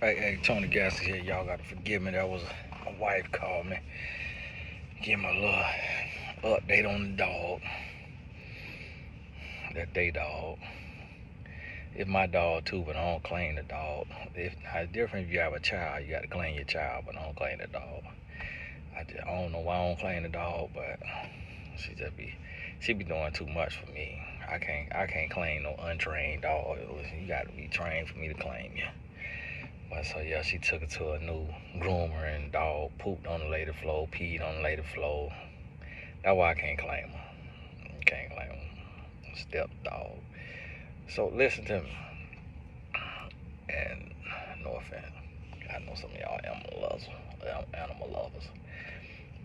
Hey, Tony Gassis here. Y'all got to forgive me. That was my wife called me. Give me a little update on the dog. That day dog. It's my dog too, but I don't claim the dog. It's different if you have a child. You got to claim your child, but I don't claim the dog. I don't know why I don't claim the dog, but she be doing too much for me. I can't claim no untrained dog. You got to be trained for me to claim you. But so yeah, she took it to a new groomer and dog pooped on the lady floor, peed on the lady floor. That's why I can't claim her. Can't claim her. Step dog. So listen to me. And no offense. I know some of y'all animal lovers.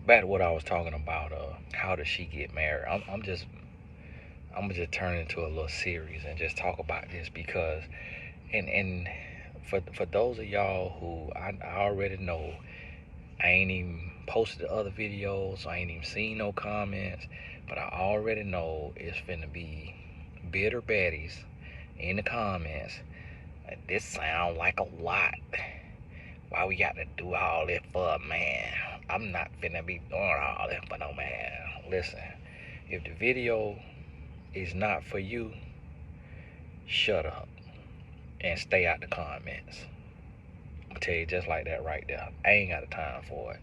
Back to what I was talking about, how does she get married? I'm gonna just turn into a little series and just talk about this because and for those of y'all who I already know, I ain't even posted the other videos, I ain't even seen no comments, but I already know it's finna be bitter baddies in the comments. This sound like a lot. Why we got to do all this for a man? I'm not finna be doing all this for no man. Listen, if the video is not for you, shut up and stay out the comments. I'm gonna tell you just like that right there. I ain't got the time for it.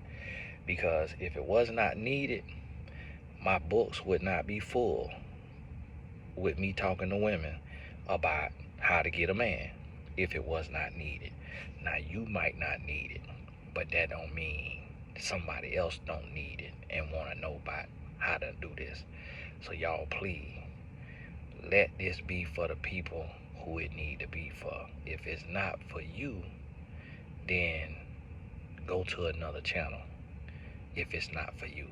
Because if it was not needed, my books would not be full with me talking to women about how to get a man if it was not needed. Now you might not need it, but that don't mean somebody else don't need it and want to know about how to do this. So y'all please let this be for the people who it need to be for. If it's not for you, then go to another channel. If it's not for you,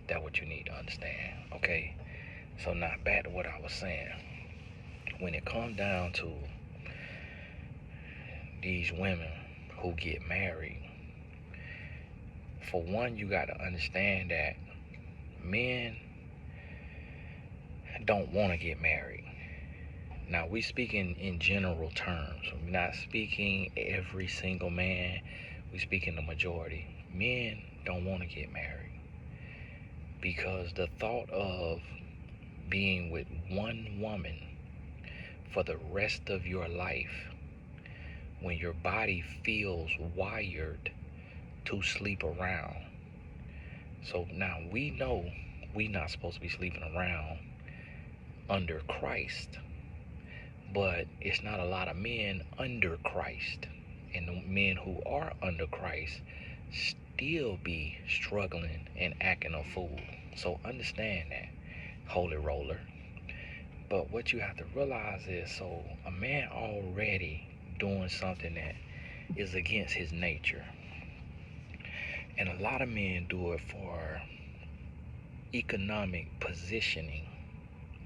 that's what you need to understand. Okay, so now back to what I was saying. When it comes down to these women who get married, for one, you got to understand that men don't want to get married. Now we speaking in general terms. We're not speaking every single man. We speaking the majority. Men don't want to get married because the thought of being with one woman for the rest of your life, when your body feels wired to sleep around. So now we know we not supposed to be sleeping around under Christ, but it's not a lot of men under Christ, and the men who are under Christ still be struggling and acting a fool. So understand that, holy roller. But what you have to realize is, so a man already doing something that is against his nature, and a lot of men do it for economic positioning.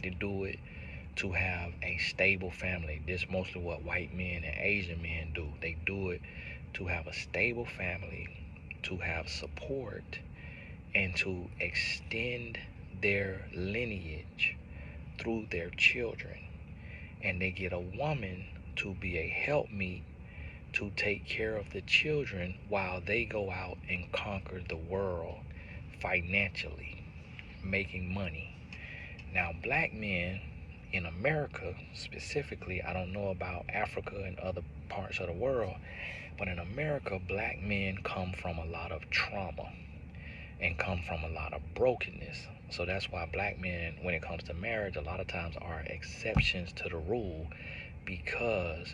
They do it to have a stable family. This mostly what white men and Asian men do. They do it to have a stable family, to have support, and to extend their lineage through their children. And they get a woman to be a helpmeet to take care of the children while they go out and conquer the world financially, making money. Now, black men in America specifically, I don't know about Africa and other parts of the world, but in America, black men come from a lot of trauma and come from a lot of brokenness. So that's why black men, when it comes to marriage, a lot of times are exceptions to the rule, because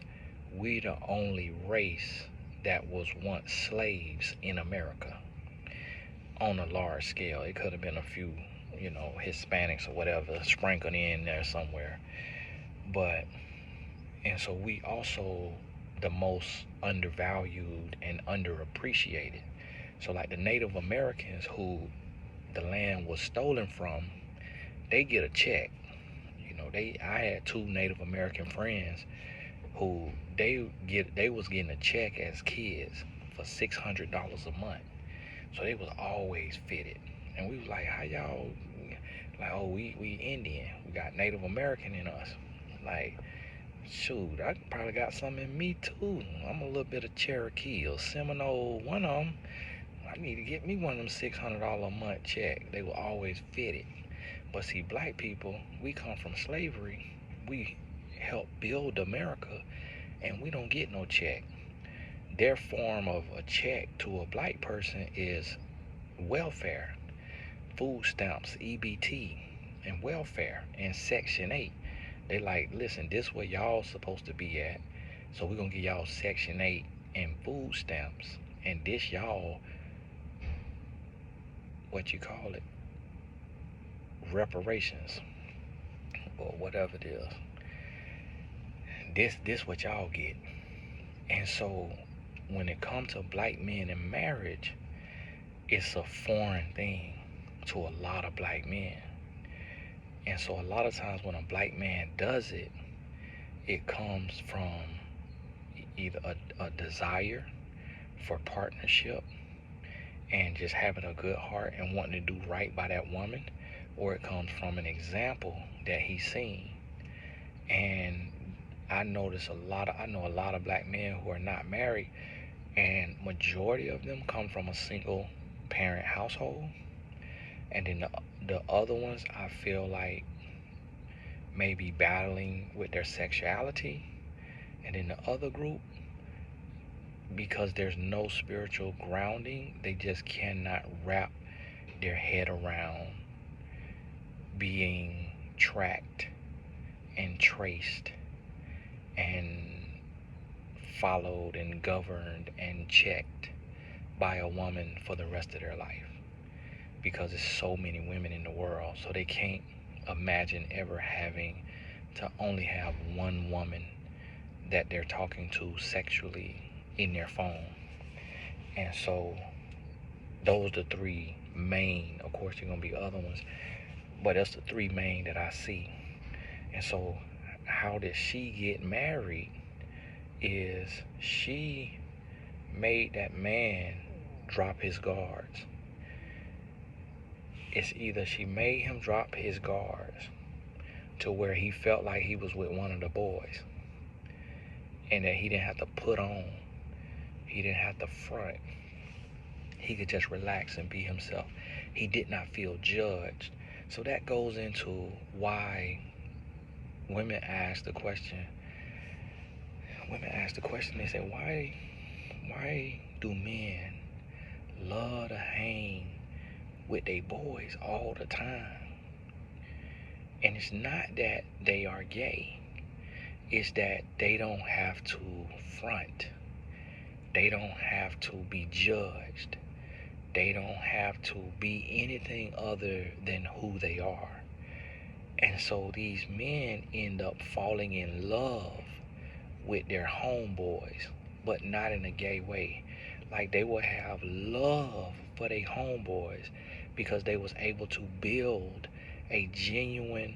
we the only race that was once slaves in America on a large scale. It could have been a few, Hispanics or whatever sprinkled in there somewhere. But, and so we also the most undervalued and underappreciated. So like the Native Americans who the land was stolen from, they get a check. I had two Native American friends who they was getting a check as kids for $600 a month. So they was always fitted. And we was like, how y'all, like, oh, we Indian. We got Native American in us. Like, shoot, I probably got some in me too. I'm a little bit of Cherokee or Seminole. One of them, I need to get me one of them $600 a month check. They will always fit it. But see, black people, we come from slavery. We help build America, and we don't get no check. Their form of a check to a black person is welfare, food stamps, EBT, and welfare, and Section 8. They like, listen, this where y'all supposed to be at, so we're gonna give y'all Section 8 and food stamps, and this y'all, what you call it, reparations, or whatever it is. This what y'all get. And so when it comes to black men in marriage, it's a foreign thing to a lot of black men. And so a lot of times when a black man does it, it comes from either a desire for partnership and just having a good heart and wanting to do right by that woman, or it comes from an example that he's seen. And I know a lot of black men who are not married, and majority of them come from a single parent household. And then the other ones, I feel like, maybe battling with their sexuality. And then the other group, because there's no spiritual grounding, they just cannot wrap their head around being tracked and traced and followed and governed and checked by a woman for the rest of their life, because there's so many women in the world, so they can't imagine ever having to only have one woman that they're talking to sexually in their phone. And so those are the three main, of course there's gonna be other ones, but that's the three main that I see. And so how did she get married is she made that man drop his guards. It's either she made him drop his guards to where he felt like he was with one of the boys, and that he didn't have to put on, he didn't have to front, he could just relax and be himself. He did not feel judged. So that goes into why women ask the question, they say, why do men love to hang with their boys all the time? And it's not that they are gay, it's that they don't have to front, they don't have to be judged, they don't have to be anything other than who they are. And so these men end up falling in love with their homeboys, but not in a gay way. Like, they will have love for their homeboys because they was able to build a genuine,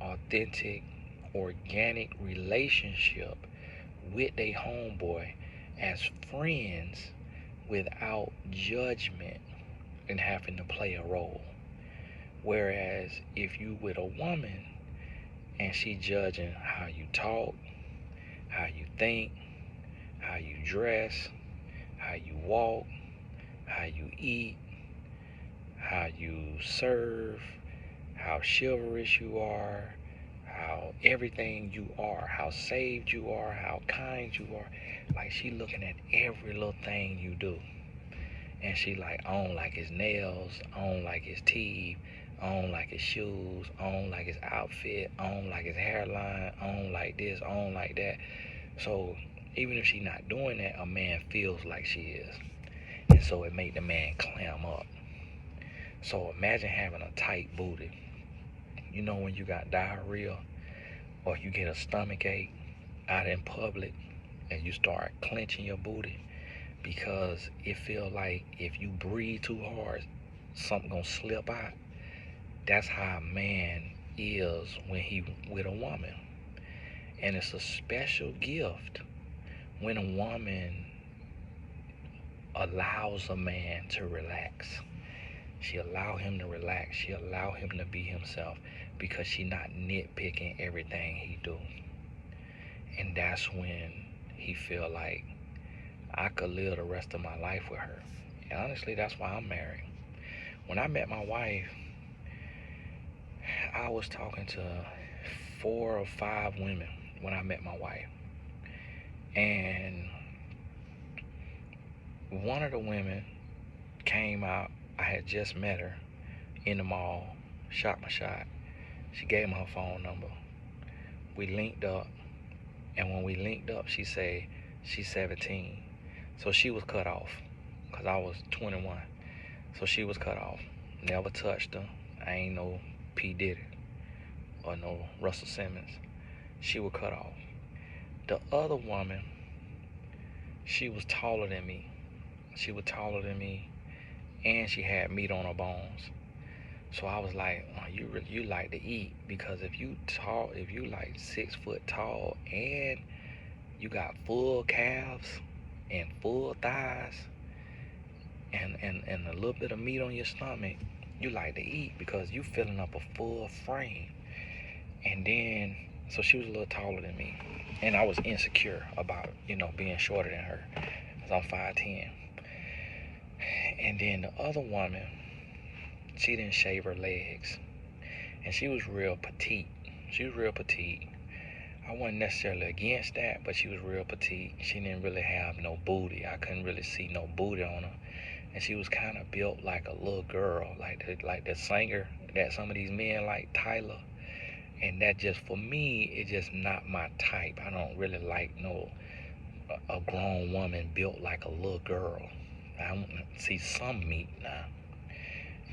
authentic, organic relationship with their homeboy as friends without judgment and having to play a role. Whereas if you with a woman and she judging how you talk, how you think, how you dress, how you walk, how you eat, how you serve, how chivalrous you are, how everything you are, how saved you are, how kind you are. Like, she looking at every little thing you do. And she like, I don't like his nails, I don't like his teeth, I don't like his shoes, I don't like his outfit, I don't like his hairline, I don't like this, I don't like that. So even if she not doing that, a man feels like she is. And so it made the man clam up. So imagine having a tight booty. You know when you got diarrhea or you get a stomach ache out in public and you start clenching your booty because it feel like if you breathe too hard, something gonna slip out. That's how a man is when he with a woman. And it's a special gift when a woman allows a man to relax. She allow him to relax. She allow him to be himself because she not nitpicking everything he do. And that's when he feel like I could live the rest of my life with her. And honestly, that's why I'm married. When I met my wife, I was talking to 4 or 5 women when I met my wife. And one of the women came out. I had just met her in the mall, shot my shot. She gave me her phone number. We linked up, and when we linked up, she said she's 17. So she was cut off, because I was 21. So she was cut off. Never touched her. I ain't no P. Diddy or no Russell Simmons. She was cut off. The other woman, she was taller than me. She was taller than me, and she had meat on her bones. So I was like, oh, you like to eat, because if you like 6 foot tall and you got full calves and full thighs and a little bit of meat on your stomach, you like to eat because you filling up a full frame. And then, so she was a little taller than me, and I was insecure about, being shorter than her, because I'm 5'10". And then the other woman, she didn't shave her legs, and she was real petite. I wasn't necessarily against that, but she was real petite. She didn't really have no booty. I couldn't really see no booty on her. And she was kind of built like a little girl, like the singer that some of these men like, Tyler. And that just, for me, it's just not my type. I don't really like a grown woman built like a little girl. I want to see some meat now.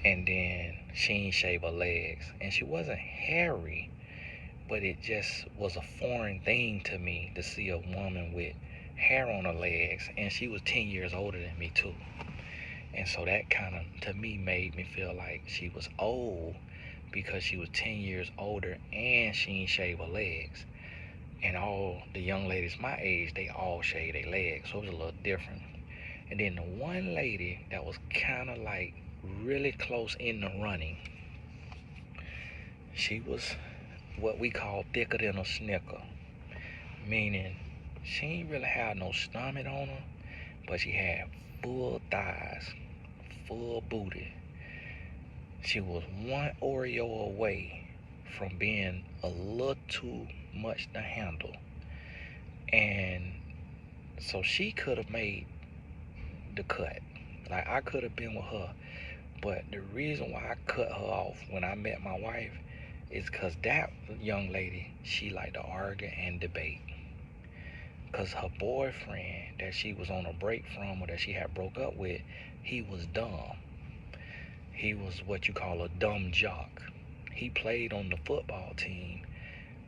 And then she ain't shave her legs. And she wasn't hairy, but it just was a foreign thing to me to see a woman with hair on her legs. And she was 10 years older than me too. And so that kind of, to me, made me feel like she was old, because she was 10 years older and she ain't shave her legs. And all the young ladies my age, they all shave their legs. So it was a little different. And then the one lady that was kind of like really close in the running, she was what we call thicker than a snicker. Meaning she ain't really had no stomach on her, but she had full thighs, full booty. She was one Oreo away from being a little too much to handle. And so she could have made the cut. Like, I could have been with her. But the reason why I cut her off when I met my wife is because that young lady, she liked to argue and debate. Because her boyfriend that she was on a break from, or that she had broke up with, he was dumb. He was what you call a dumb jock. He played on the football team,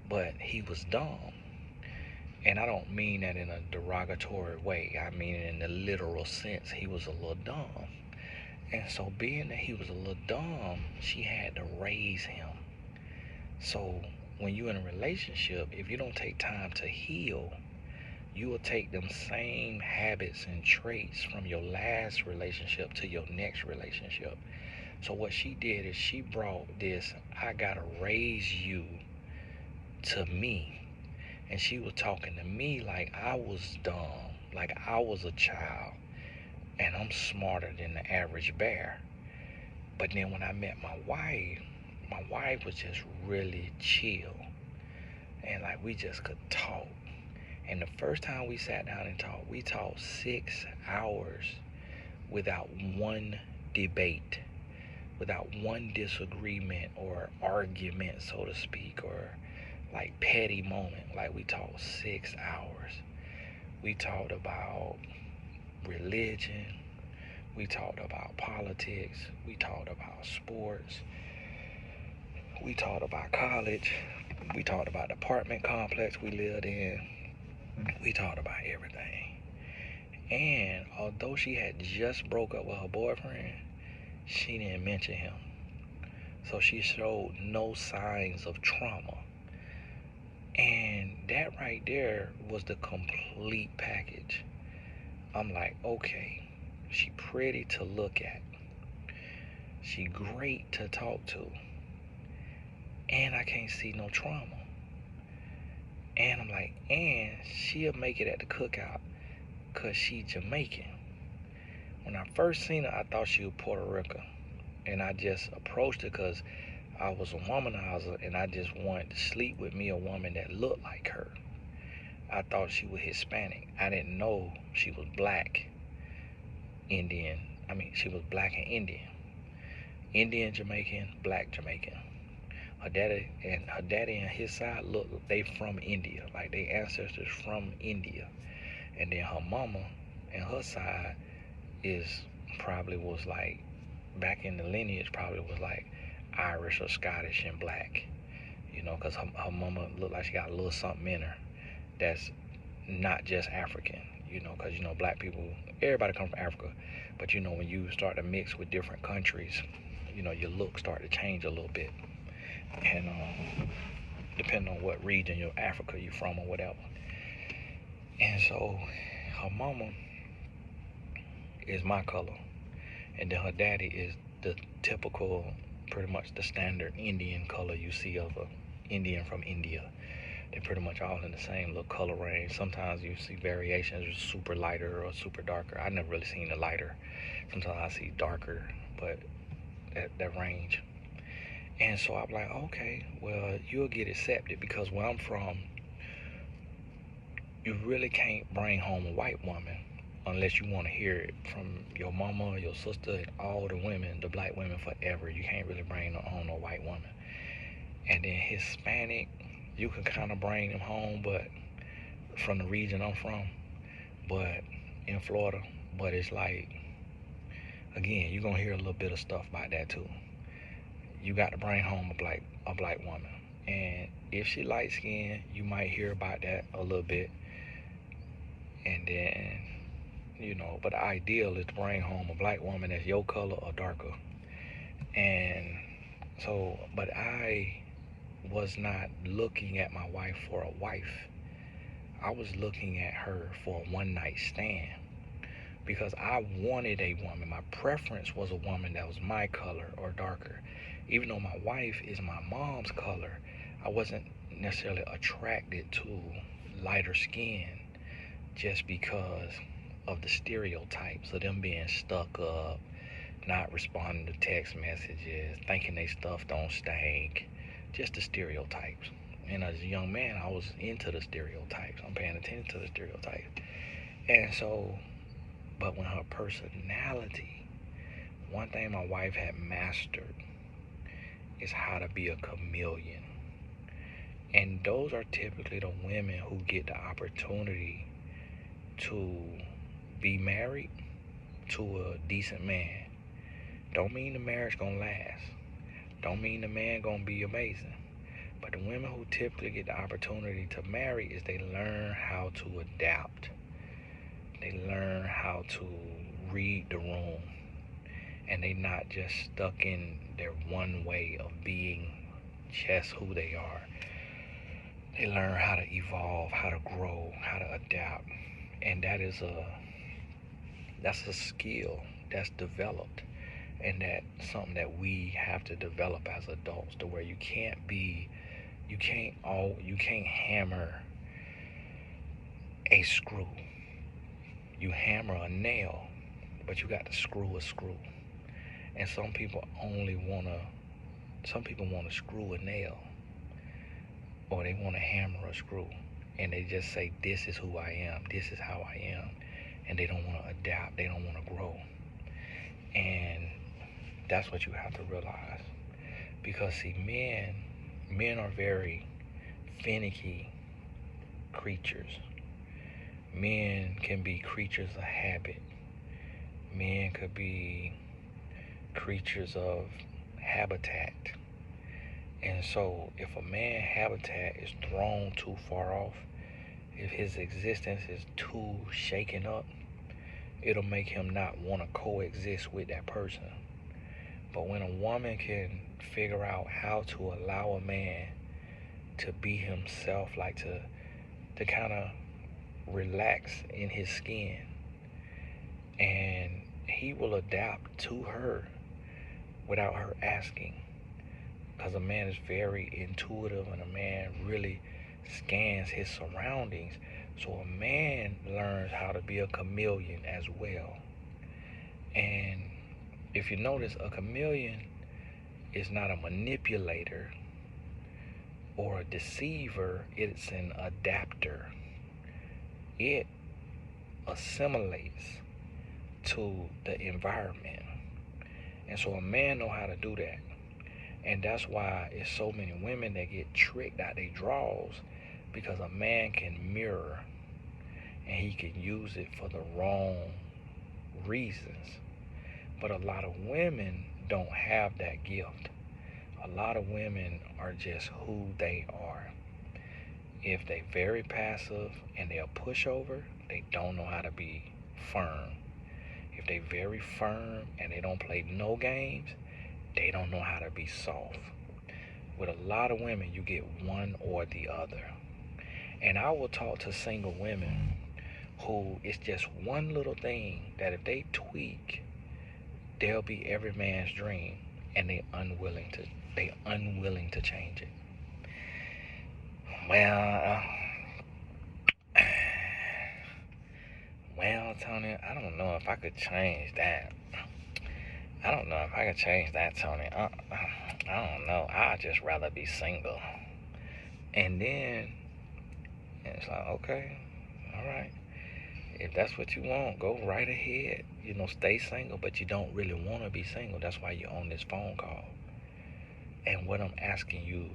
but he was dumb. And I don't mean that in a derogatory way. I mean it in the literal sense. He was a little dumb. And so, being that he was a little dumb, she had to raise him. So when you're in a relationship, if you don't take time to heal, you will take them same habits and traits from your last relationship to your next relationship. So what she did is she brought this, I gotta raise you, to me. And she was talking to me like I was dumb, like I was a child, and I'm smarter than the average bear. But then when I met my wife was just really chill. And like, we just could talk. And the first time we sat down and talked, we talked 6 hours without one debate, without one disagreement or argument, so to speak, or like petty moment. Like, we talked 6 hours. We talked about religion. We talked about politics. We talked about sports. We talked about college. We talked about the apartment complex we lived in. We talked about everything. And although she had just broke up with her boyfriend, she didn't mention him. So she showed no signs of trauma. And that right there was the complete package. I'm like, okay, she pretty to look at. She great to talk to. And I can't see no trauma. And I'm like, and she'll make it at the cookout because she Jamaican. When I first seen her, I thought she was Puerto Rican. And I just approached her because I was a womanizer and I just wanted to sleep with me a woman that looked like her. I thought she was Hispanic. I didn't know she was black Indian. I mean, she was black and Indian. Indian Jamaican, black Jamaican. Her daddy and his side look they from India. Like they ancestors from India. And then her mama and her side is probably was like back in the lineage probably was like Irish or Scottish and black. Because her mama looked like she got a little something in her that's not just African, because black people, everybody come from Africa, but when you start to mix with different countries, your look start to change a little bit, and depending on what region of Africa you're from or whatever. And so her mama is my color, and then her daddy is the typical, pretty much the standard Indian color you see of a Indian from India. They're pretty much all in the same little color range. Sometimes you see variations, super lighter or super darker. I never really seen the lighter. Sometimes I see darker, but that range. And so I'm like, okay, well, you'll get accepted because where I'm from, you really can't bring home a white woman unless you want to hear it from your mama, your sister, and all the women, the black women forever. You can't really bring home a white woman. And then Hispanic, you can kind of bring them home, but from the region I'm from, but in Florida, but it's like, again, you're gonna hear a little bit of stuff about that too. You got to bring home a black woman, and if she light skinned, you might hear about that a little bit, and then but the ideal is to bring home a black woman that's your color or darker. And so, but I was not looking at my wife for a wife. I was looking at her for a one night stand because I wanted a woman. My preference was a woman that was my color or darker. Even though my wife is my mom's color, I wasn't necessarily attracted to lighter skin just because of the stereotypes of them being stuck up, not responding to text messages, thinking they stuff don't stink, just the stereotypes. And as a young man, I was into the stereotypes. I'm paying attention to the stereotypes. And so, but when her personality, one thing my wife had mastered is how to be a chameleon. And those are typically the women who get the opportunity to be married to a decent man. Don't mean the marriage gonna last. Don't mean the man gonna be amazing. But the women who typically get the opportunity to marry is they learn how to adapt. They learn how to read the room. And they not just stuck in their one way of being just who they are. They learn how to evolve, how to grow, how to adapt. And that's a skill that's developed. And that's something that we have to develop as adults, to where you can't hammer a screw. You hammer a nail, but you got to screw a screw. And some people want to screw a nail, or they want to hammer a screw, and they just say, this is who I am, this is how I am, and they don't want to adapt, they don't want to grow. And that's what you have to realize, because see, men are very finicky creatures. Men can be creatures of habit. Men could be creatures of habitat. And so if a man's habitat is thrown too far off, if his existence is too shaken up, it'll make him not want to coexist with that person. But when a woman can figure out how to allow a man to be himself, like to kind of relax in his skin, and he will adapt to her without her asking, because a man is very intuitive, and a man really scans his surroundings. So a man learns how to be a chameleon as well. And if you notice, a chameleon is not a manipulator or a deceiver, it's an adapter. It assimilates to the environment. And so a man know how to do that. And that's why it's so many women that get tricked out their draws, because a man can mirror and he can use it for the wrong reasons. But a lot of women don't have that gift. A lot of women are just who they are. If they very passive and they're a pushover, they don't know how to be firm. If they very firm and they don't play no games, they don't know how to be soft. With a lot of women, you get one or the other. And I will talk to single women who it's just one little thing that if they tweak, they'll be every man's dream, and they unwilling to change it. Well, Tony, I don't know if I could change that. I don't know if I could change that, Tony. I don't know. I'd just rather be single. And then it's like, okay, all right. If that's what you want, go right ahead. Stay single, but you don't really want to be single. That's why you're on this phone call. And what I'm asking you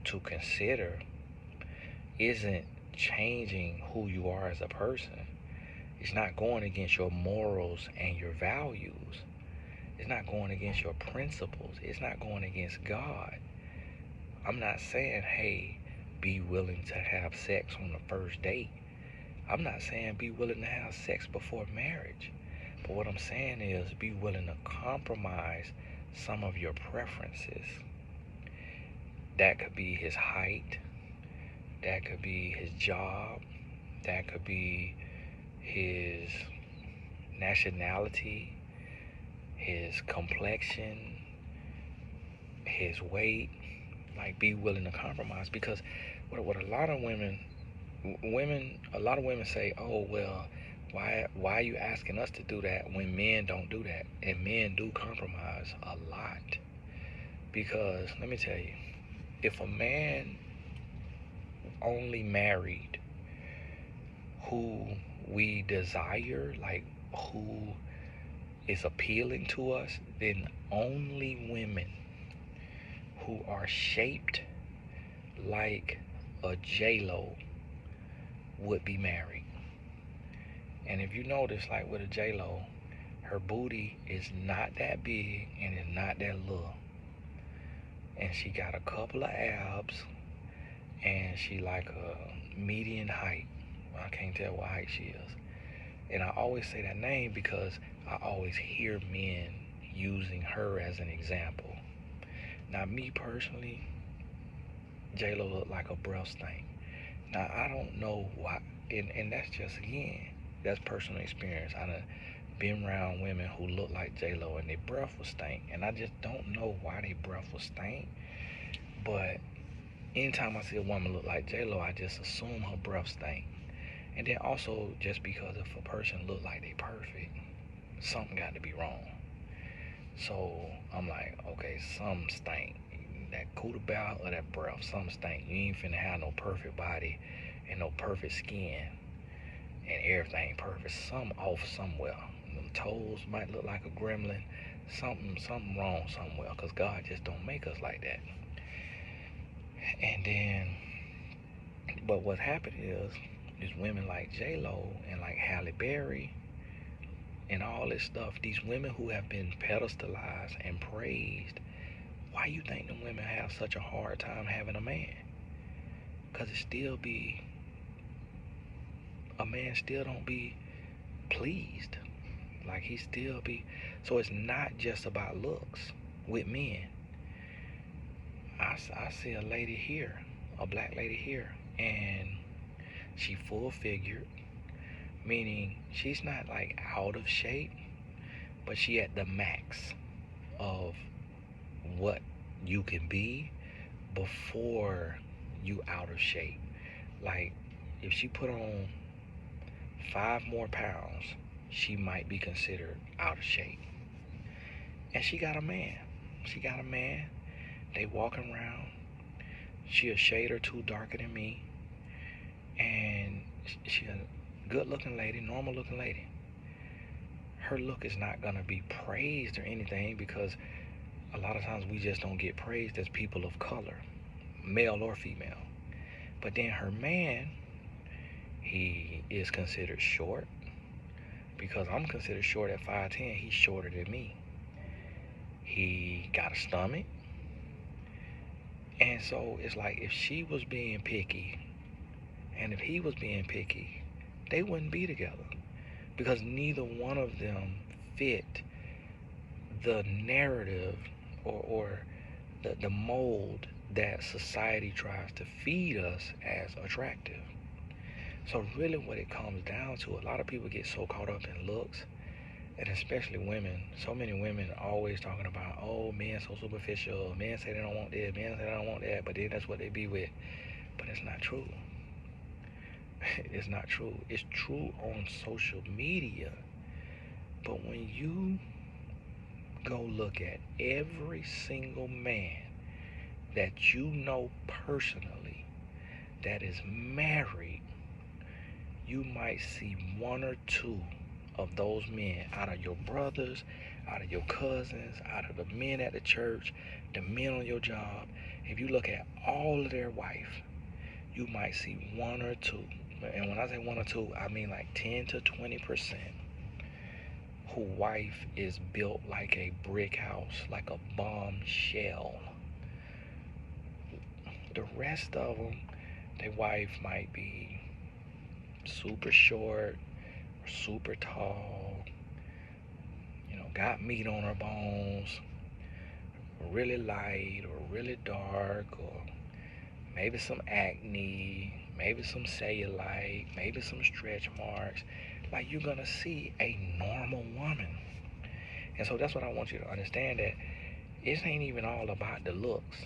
to consider isn't changing who you are as a person. It's not going against your morals and your values. It's not going against your principles. It's not going against God. I'm not saying, hey, be willing to have sex on the first date. I'm not saying be willing to have sex before marriage. But what I'm saying is be willing to compromise some of your preferences. That could be his height. That could be his job. That could be his nationality, his complexion, his weight. Like, be willing to compromise, because what a lot of women say, oh, well, why are you asking us to do that when men don't do that? And men do compromise a lot. Because let me tell you, if a man only married who we desire, like who is appealing to us, then only women who are shaped like a J-Lo would be married. And if you notice, like with a J-Lo, her booty is not that big and it's not that little. And she got a couple of abs, and she like a median height. I can't tell what height she is. And I always say that name because I always hear men using her as an example. Now, me personally, J-Lo look like a breath stink. Now, I don't know why, and that's just, again, that's personal experience. I done been around women who look like J-Lo and their breath will stink. And I just don't know why their breath will stink. But anytime I see a woman look like J-Lo, I just assume her breath stink. And then also, just because if a person look like they perfect, something got to be wrong. So I'm like, okay, something stink. That cooter bow or that breath, something stink. You ain't finna have no perfect body and no perfect skin and everything perfect. Something off somewhere. Them toes might look like a gremlin. Something wrong somewhere, because God just don't make us like that. And then, but what happened is women like J-Lo and like Halle Berry and all this stuff, these women who have been pedestalized and praised, why you think them women have such a hard time having a man? Because a man still don't be pleased. Like, he still be, so it's not just about looks with men. I see a lady here, a black lady here, and she full figured, meaning she's not like out of shape, but she at the max of what you can be before you out of shape. Like, if she put on 5 more pounds, she might be considered out of shape. And she got a man. She got a man. They walking around. She a shade or two darker than me. And she a good looking lady, normal looking lady. Her look is not gonna be praised or anything, because a lot of times we just don't get praised as people of color, male or female. But then her man, he is considered short, because I'm considered short at 5'10". He's shorter than me. He got a stomach. And so it's like, if she was being picky and if he was being picky, they wouldn't be together, because neither one of them fit the narrative or the mold that society tries to feed us as attractive. So really what it comes down to, a lot of people get so caught up in looks, and especially women. So many women are always talking about, oh, men so superficial, men say they don't want this, men say they don't want that, but then that's what they be with. But it's not true. It's not true. It's true on social media. But when you go look at every single man that you know personally that is married, you might see one or two of those men out of your brothers, out of your cousins, out of the men at the church, the men on your job. If you look at all of their wife, you might see one or two. And when I say one or two, I mean like 10 to 20% who wife is built like a brick house, like a bombshell. The rest of them, their wife might be super short, or super tall, got meat on her bones, really light or really dark, or maybe some acne, maybe some cellulite, maybe some stretch marks. Like, you're gonna see a normal woman. And so that's what I want you to understand, that it ain't even all about the looks.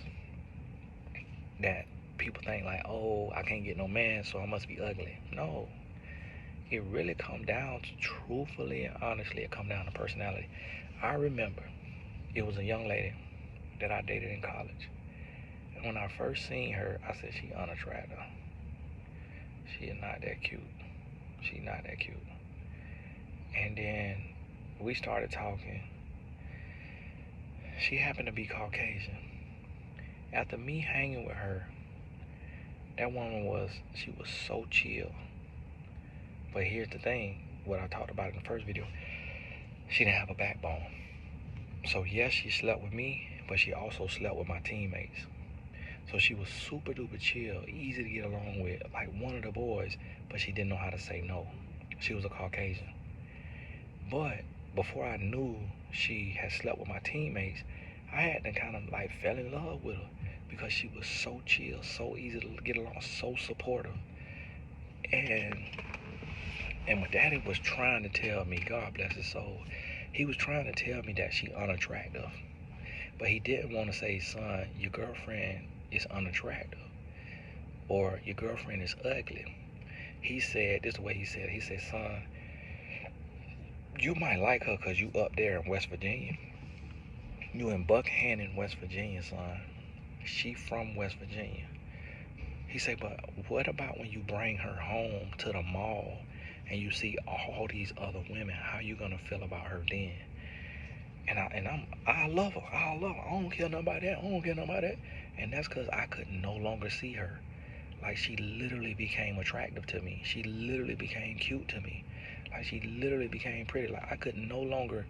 That people think like, oh, I can't get no man, so I must be ugly. No. It really come down to, truthfully and honestly, it come down to personality. I remember it was a young lady that I dated in college. And when I first seen her, I said, she unattractive. She is not that cute. She not that cute. And then we started talking. She happened to be Caucasian. After me hanging with her, that woman she was so chill. But here's the thing, what I talked about in the first video, she didn't have a backbone. So yes, she slept with me, but she also slept with my teammates. So she was super duper chill, easy to get along with, like one of the boys, but she didn't know how to say no. She was a Caucasian. But before I knew she had slept with my teammates, I had to kind of like fell in love with her, because she was so chill, so easy to get along, so supportive. And my daddy was trying to tell me, God bless his soul, he was trying to tell me that she unattractive. But he didn't want to say, son, your girlfriend is unattractive, or your girlfriend is ugly. He said, this is the way he said, son, you might like her because you up there in West Virginia. You in Buckhannon, West Virginia, son. She from West Virginia. He said, but what about when you bring her home to the mall and you see all these other women? How you gonna feel about her then? And I love her. I love her. I don't care nothing about that. I don't care nothing about that. And that's because I could no longer see her. Like, she literally became attractive to me. She literally became cute to me. Like, she literally became pretty. Like, I could no longer,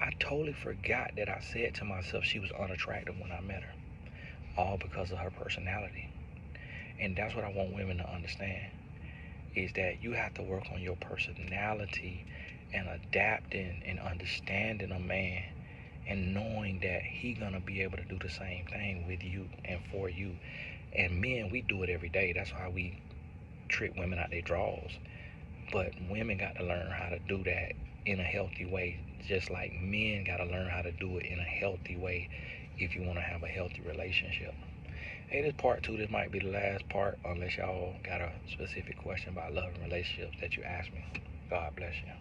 I totally forgot that I said to myself she was unattractive when I met her. All because of her personality. And that's what I want women to understand, is that you have to work on your personality and adapting and understanding a man, and knowing that he gonna be able to do the same thing with you and for you. And men, we do it every day. That's why we trick women out their drawers. But women got to learn how to do that in a healthy way, just like men got to learn how to do it in a healthy way if you want to have a healthy relationship. Hey, this part two. This might be the last part, unless y'all got a specific question about love and relationships that you ask me. God bless you.